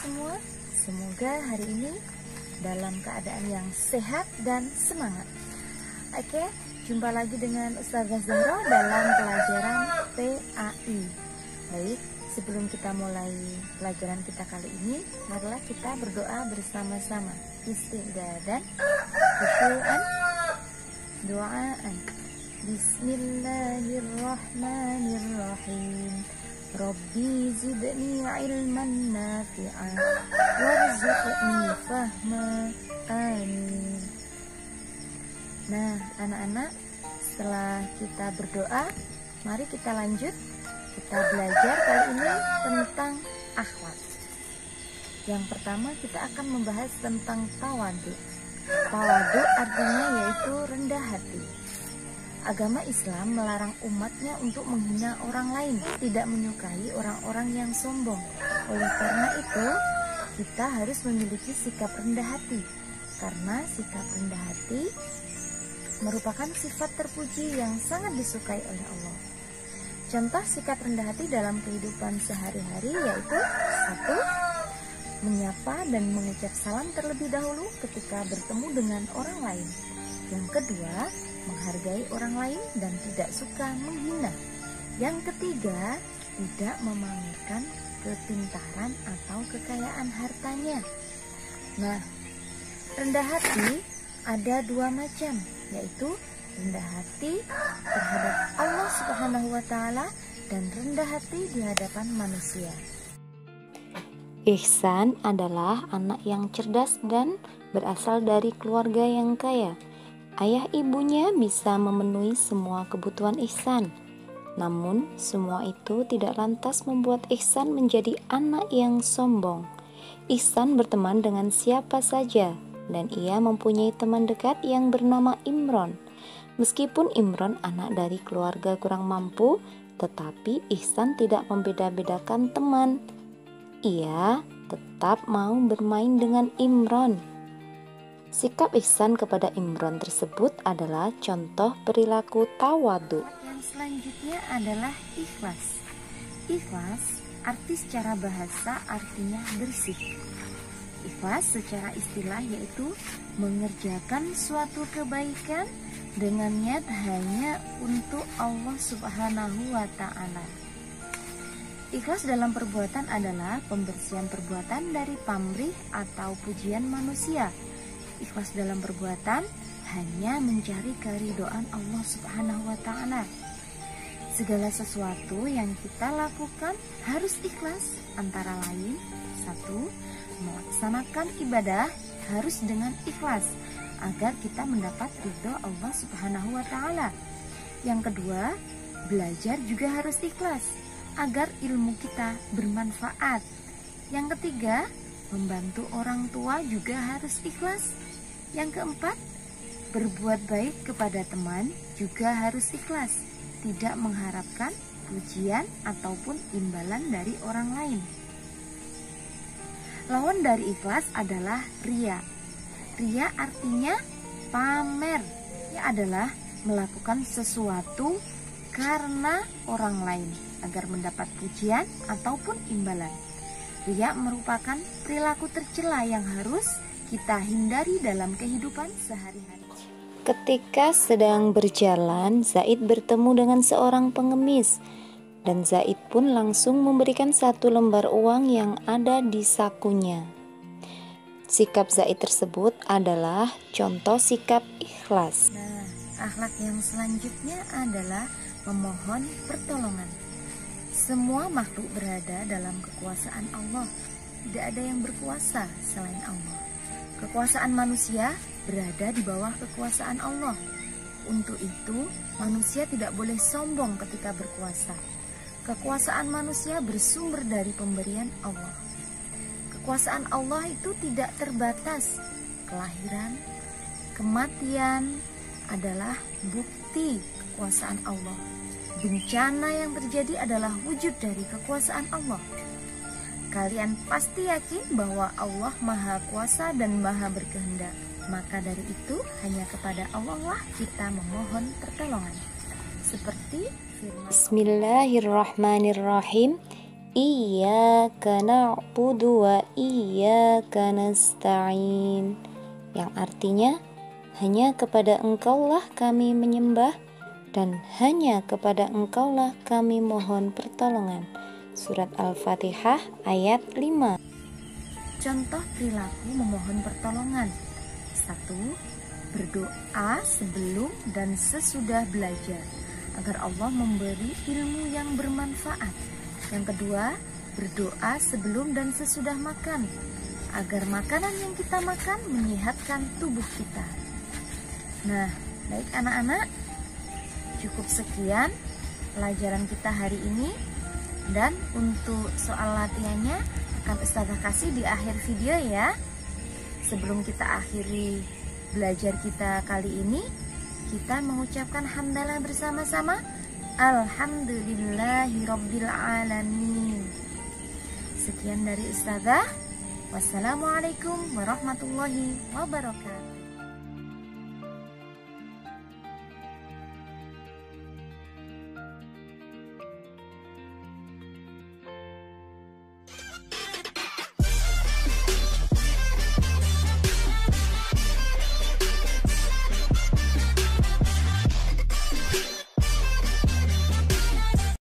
semua. Semoga hari ini dalam keadaan yang sehat dan semangat. Oke, jumpa lagi dengan Ustazah Zahra dalam pelajaran PAI. Baik, sebelum kita mulai pelajaran kita kali ini, marilah kita berdoa bersama-sama. Istighdadan, khusyu'an, doaan. Bismillahirrahmanirrahim. Rabbi zidni ilman nafi'an warzuqni fahma. Amin. Nah, anak-anak, setelah kita berdoa, mari kita lanjut. Kita belajar kali ini tentang akhlak. Yang pertama kita akan membahas tentang tawadu. Tawadu artinya yaitu rendah hati. Agama Islam melarang umatnya untuk menghina orang lain, tidak menyukai orang-orang yang sombong. Oleh karena itu, kita harus memiliki sikap rendah hati, karena sikap rendah hati merupakan sifat terpuji yang sangat disukai oleh Allah. Contoh sikap rendah hati dalam kehidupan sehari-hari yaitu 1. Menyapa dan mengucap salam terlebih dahulu ketika bertemu dengan orang lain. Yang kedua, menghargai orang lain dan tidak suka menghina. Yang ketiga, tidak memamerkan kepintaran atau kekayaan hartanya. Nah, rendah hati ada dua macam, yaitu rendah hati terhadap Allah Subhanahu wa Ta'ala dan rendah hati di hadapan manusia. Ihsan adalah anak yang cerdas dan berasal dari keluarga yang kaya. Ayah ibunya bisa memenuhi semua kebutuhan Ihsan. Namun, semua itu tidak lantas membuat Ihsan menjadi anak yang sombong. Ihsan berteman dengan siapa saja, dan ia mempunyai teman dekat yang bernama Imron. Meskipun Imron anak dari keluarga kurang mampu, tetapi Ihsan tidak membeda-bedakan teman. Ia tetap mau bermain dengan Imron. Sikap Ihsan kepada Imron tersebut adalah contoh perilaku tawadu. Yang selanjutnya adalah ikhlas. Ikhlas arti secara bahasa artinya bersih. Ikhlas secara istilah yaitu mengerjakan suatu kebaikan dengan niat hanya untuk Allah Subhanahu wa Ta'ala. Ikhlas dalam perbuatan adalah pembersihan perbuatan dari pamrih atau pujian manusia. Ikhlas dalam perbuatan hanya mencari keridhaan Allah Subhanahu wa Ta'ala. Segala sesuatu yang kita lakukan harus ikhlas, antara lain 1. Melaksanakan ibadah harus dengan ikhlas agar kita mendapat ridho Allah Subhanahu wa Ta'ala. Yang kedua, belajar juga harus ikhlas agar ilmu kita bermanfaat. Yang ketiga, membantu orang tua juga harus ikhlas. Yang keempat, berbuat baik kepada teman juga harus ikhlas, tidak mengharapkan pujian ataupun imbalan dari orang lain. Lawan dari ikhlas adalah riya. Riya artinya pamer. Ia adalah melakukan sesuatu karena orang lain agar mendapat pujian ataupun imbalan. Riya merupakan perilaku tercela yang harus kita hindari dalam kehidupan sehari-hari. Ketika sedang berjalan, Zaid bertemu dengan seorang pengemis, dan Zaid pun langsung memberikan 1 lembar uang yang ada di sakunya. Sikap Zaid tersebut adalah contoh sikap ikhlas. Nah, akhlak yang selanjutnya adalah memohon pertolongan. Semua makhluk berada dalam kekuasaan Allah. Tidak ada yang berkuasa selain Allah. Kekuasaan manusia berada di bawah kekuasaan Allah. Untuk itu, manusia tidak boleh sombong ketika berkuasa. Kekuasaan manusia bersumber dari pemberian Allah. Kekuasaan Allah itu tidak terbatas. Kelahiran, kematian adalah bukti kekuasaan Allah. Bencana yang terjadi adalah wujud dari kekuasaan Allah. Kalian pasti yakin bahwa Allah Maha Kuasa dan Maha Berkehendak. Maka dari itu hanya kepada Allah lah kita memohon pertolongan. Seperti firman Bismillahirrahmanirrahim. Iyyaka na'budu wa iyyaka nasta'in, yang artinya hanya kepada Engkaulah kami menyembah dan hanya kepada Engkaulah kami mohon pertolongan. Surat Al-Fatihah ayat 5. Contoh perilaku memohon pertolongan. 1. Berdoa sebelum dan sesudah belajar agar Allah memberi ilmu yang bermanfaat. Yang kedua, berdoa sebelum dan sesudah makan agar makanan yang kita makan menyehatkan tubuh kita. Nah, baik anak-anak, cukup sekian pelajaran kita hari ini. Dan untuk soal latihannya akan Ustazah kasih di akhir video ya. Sebelum kita akhiri belajar kita kali ini, kita mengucapkan hamdalah bersama-sama. Alhamdulillahirabbil alamin. Sekian dari Ustazah. Wassalamualaikum warahmatullahi wabarakatuh.